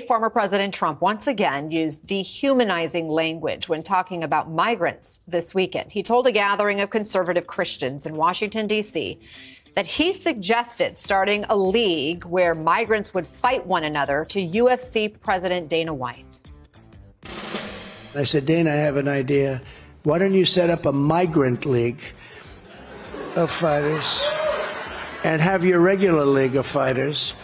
former President Trump once again used dehumanizing language when talking about migrants this weekend. He told a gathering of conservative Christians in Washington, D.C., that he suggested starting a league where migrants would fight one another to UFC President Dana White. I said, Dana, I have an idea. Why don't you set up a migrant league of fighters and have your regular league of fighters,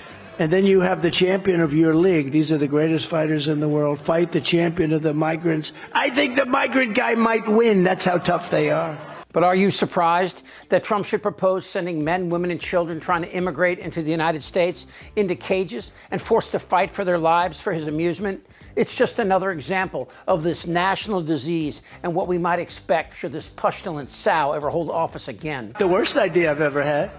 and then you have the champion of your league. These are the greatest fighters in the world. Fight the champion of the migrants. I think the migrant guy might win. That's how tough they are. But are you surprised that Trump should propose sending men, women, and children trying to immigrate into the United States into cages and forced to fight for their lives for his amusement? It's just another example of this national disease and what we might expect should this pestilent sow ever hold office again. The worst idea I've ever had.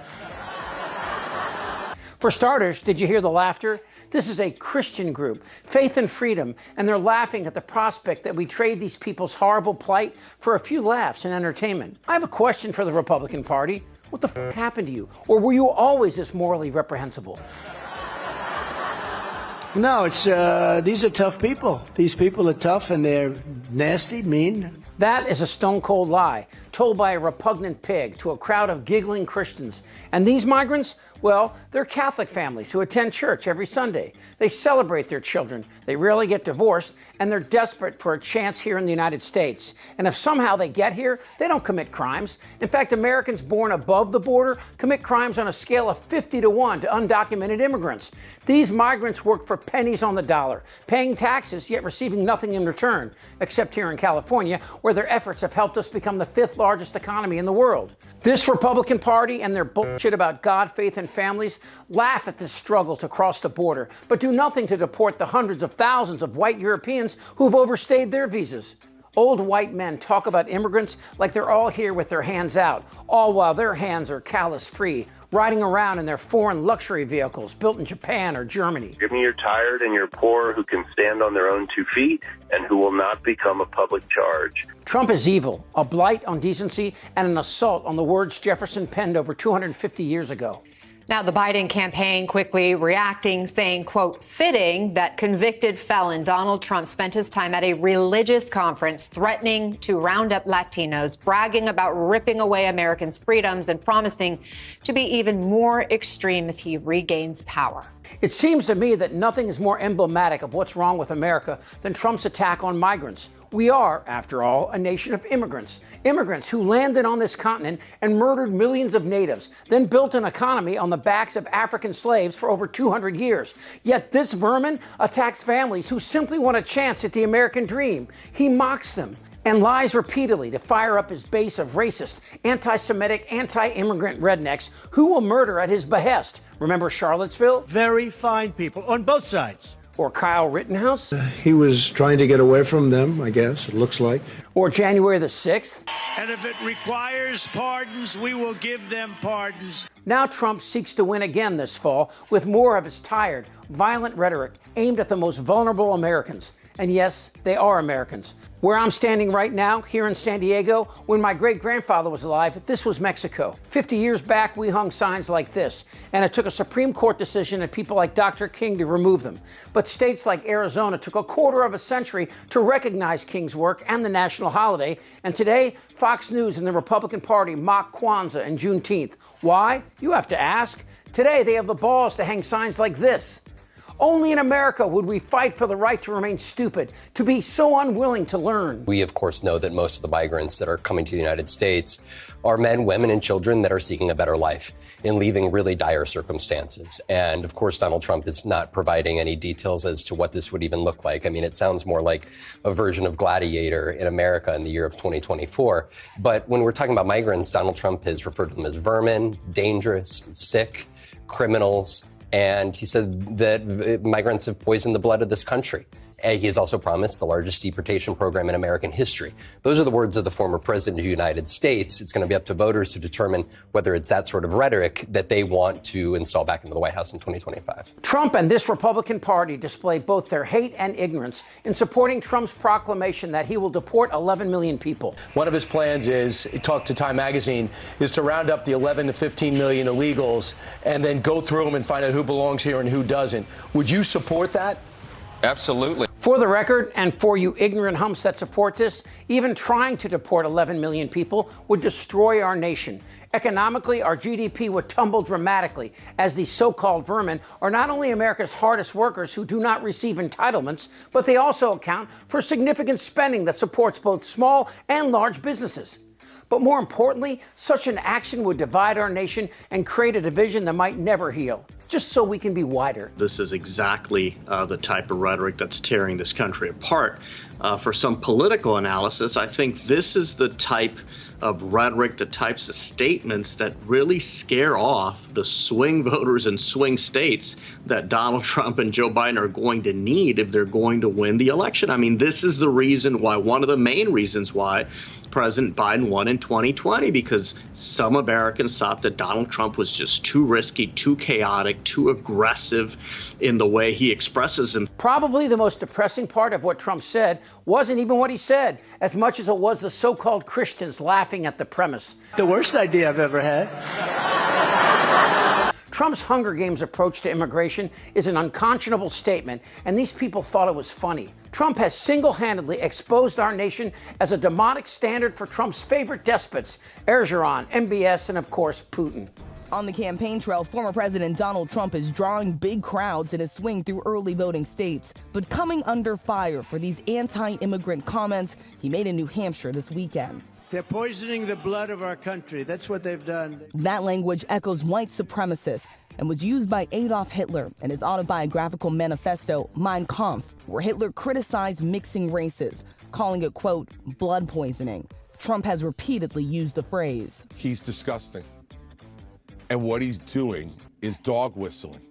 For starters, did you hear the laughter? This is a Christian group, Faith and Freedom, and they're laughing at the prospect that we trade these people's horrible plight for a few laughs and entertainment. I have a question for the Republican Party. What the f*** happened to you? Or were you always this morally reprehensible? No, it's these are tough people. These people are tough and they're nasty, mean. That is a stone-cold lie, told by a repugnant pig to a crowd of giggling Christians. And these migrants, well, they're Catholic families who attend church every Sunday. They celebrate their children, they rarely get divorced, and they're desperate for a chance here in the United States. And if somehow they get here, they don't commit crimes. In fact, Americans born above the border commit crimes on a scale of 50 to 1 to undocumented immigrants. These migrants work for pennies on the dollar, paying taxes yet receiving nothing in return, except here in California, where their efforts have helped us become the 5th largest economy in the world. This Republican Party and their bullshit about God, faith, and families laugh at this struggle to cross the border, but do nothing to deport the hundreds of thousands of white Europeans who've overstayed their visas. Old white men talk about immigrants like they're all here with their hands out, all while their hands are callus-free, riding around in their foreign luxury vehicles built in Japan or Germany. Give me your tired and your poor who can stand on their own 2 feet and who will not become a public charge. Trump is evil, a blight on decency, and an assault on the words Jefferson penned over 250 years ago. Now, the Biden campaign quickly reacting, saying, quote, fitting that convicted felon Donald Trump spent his time at a religious conference threatening to round up Latinos, bragging about ripping away Americans' freedoms and promising to be even more extreme if he regains power. It seems to me that nothing is more emblematic of what's wrong with America than Trump's attack on migrants. We are, after all, a nation of immigrants. Immigrants who landed on this continent and murdered millions of natives, then built an economy on the backs of African slaves for over 200 years. Yet this vermin attacks families who simply want a chance at the American dream. He mocks them and lies repeatedly to fire up his base of racist, anti-Semitic, anti-immigrant rednecks who will murder at his behest. Remember Charlottesville? Very fine people on both sides. Or Kyle Rittenhouse? He was trying to get away from them, I guess, it looks like. Or January the 6th? And if it requires pardons, we will give them pardons. Now Trump seeks to win again this fall with more of his tired, violent rhetoric aimed at the most vulnerable Americans. And yes, they are Americans. Where I'm standing right now, here in San Diego, when my great-grandfather was alive, this was Mexico. 50 years back, we hung signs like this, and it took a Supreme Court decision and people like Dr. King to remove them. But states like Arizona took a quarter of a century to recognize King's work and the national holiday, and today, Fox News and the Republican Party mock Kwanzaa and Juneteenth. Why? You have to ask. Today, they have the balls to hang signs like this. Only in America would we fight for the right to remain stupid, to be so unwilling to learn. We, of course, know that most of the migrants that are coming to the United States are men, women, and children that are seeking a better life in leaving really dire circumstances. And, of course, Donald Trump is not providing any details as to what this would even look like. I mean, it sounds more like a version of Gladiator in America in the year of 2024. But when we're talking about migrants, Donald Trump has referred to them as vermin, dangerous, sick, criminals. And he said that migrants have poisoned the blood of this country. And he has also promised the largest deportation program in American history. Those are the words of the former president of the United States. It's going to be up to voters to determine whether it's that sort of rhetoric that they want to install back into the White House in 2025. Trump and this Republican Party display both their hate and ignorance in supporting Trump's proclamation that he will deport 11 million people. One of his plans is, he talked to Time Magazine, is to round up the 11 to 15 million illegals and then go through them and find out who belongs here and who doesn't. Would you support that? Absolutely. For the record, and for you ignorant humps that support this, even trying to deport 11 million people would destroy our nation. Economically, our GDP would tumble dramatically, as these so-called vermin are not only America's hardest workers who do not receive entitlements, but they also account for significant spending that supports both small and large businesses. But more importantly, such an action would divide our nation and create a division that might never heal, just so we can be wider. This is exactly the type of rhetoric that's tearing this country apart. For some political analysis, I think this is the type of rhetoric, the types of statements that really scare off the swing voters in swing states that Donald Trump and Joe Biden are going to need if they're going to win the election. I mean, this is the reason why, one of the main reasons why President Biden won in 2020, because some Americans thought that Donald Trump was just too risky, too chaotic, too aggressive in the way he expresses himself. Probably the most depressing part of what Trump said wasn't even what he said, as much as it was the so-called Christians laughing at the premise. The worst idea I've ever had. Trump's Hunger Games approach to immigration is an unconscionable statement, and these people thought it was funny. Trump has single-handedly exposed our nation as a demonic standard for Trump's favorite despots, Erdogan, MBS, and of course, Putin. On the campaign trail, former President Donald Trump is drawing big crowds in his swing through early voting states, but coming under fire for these anti-immigrant comments he made in New Hampshire this weekend. They're poisoning the blood of our country. That's what they've done. That language echoes white supremacists and was used by Adolf Hitler in his autobiographical manifesto, Mein Kampf, where Hitler criticized mixing races, calling it, quote, blood poisoning. Trump has repeatedly used the phrase. He's disgusting. And what he's doing is dog whistling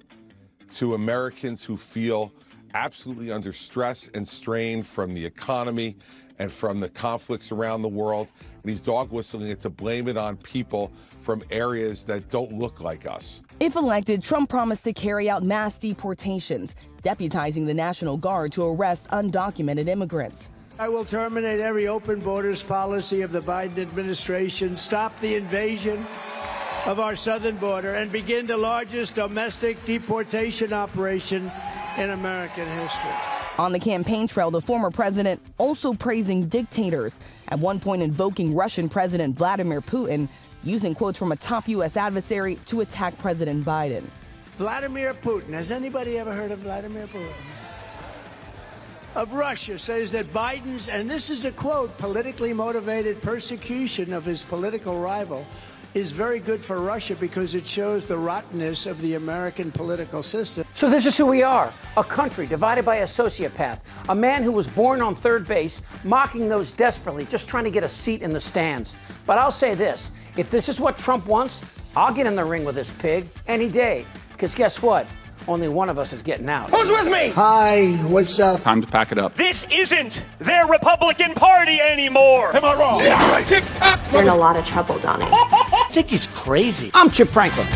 to Americans who feel absolutely under stress and strain from the economy and from the conflicts around the world. And he's dog whistling it to blame it on people from areas that don't look like us. If elected, Trump promised to carry out mass deportations, deputizing the National Guard to arrest undocumented immigrants. I will terminate every open borders policy of the Biden administration, stop the invasion of our southern border, and begin the largest domestic deportation operation in American history. On the campaign trail, the former president also praising dictators, at one point invoking Russian President Vladimir Putin, using quotes from a top U.S. adversary to attack President Biden. Vladimir Putin. Has anybody ever heard of Vladimir Putin? Of Russia, says that Biden's, and this is a quote, politically motivated persecution of his political rival is very good for Russia because it shows the rottenness of the American political system. So this is who we are, a country divided by a sociopath, a man who was born on third base, mocking those desperately, just trying to get a seat in the stands. But I'll say this, if this is what Trump wants, I'll get in the ring with this pig any day. Because guess what? Only one of us is getting out. Who's with me? Hi, what's up? Time to pack it up. This isn't their Republican Party anymore. Am I wrong? Yeah. TikTok. You're in a lot of trouble, Donnie. I think he's crazy. I'm Chip Franklin.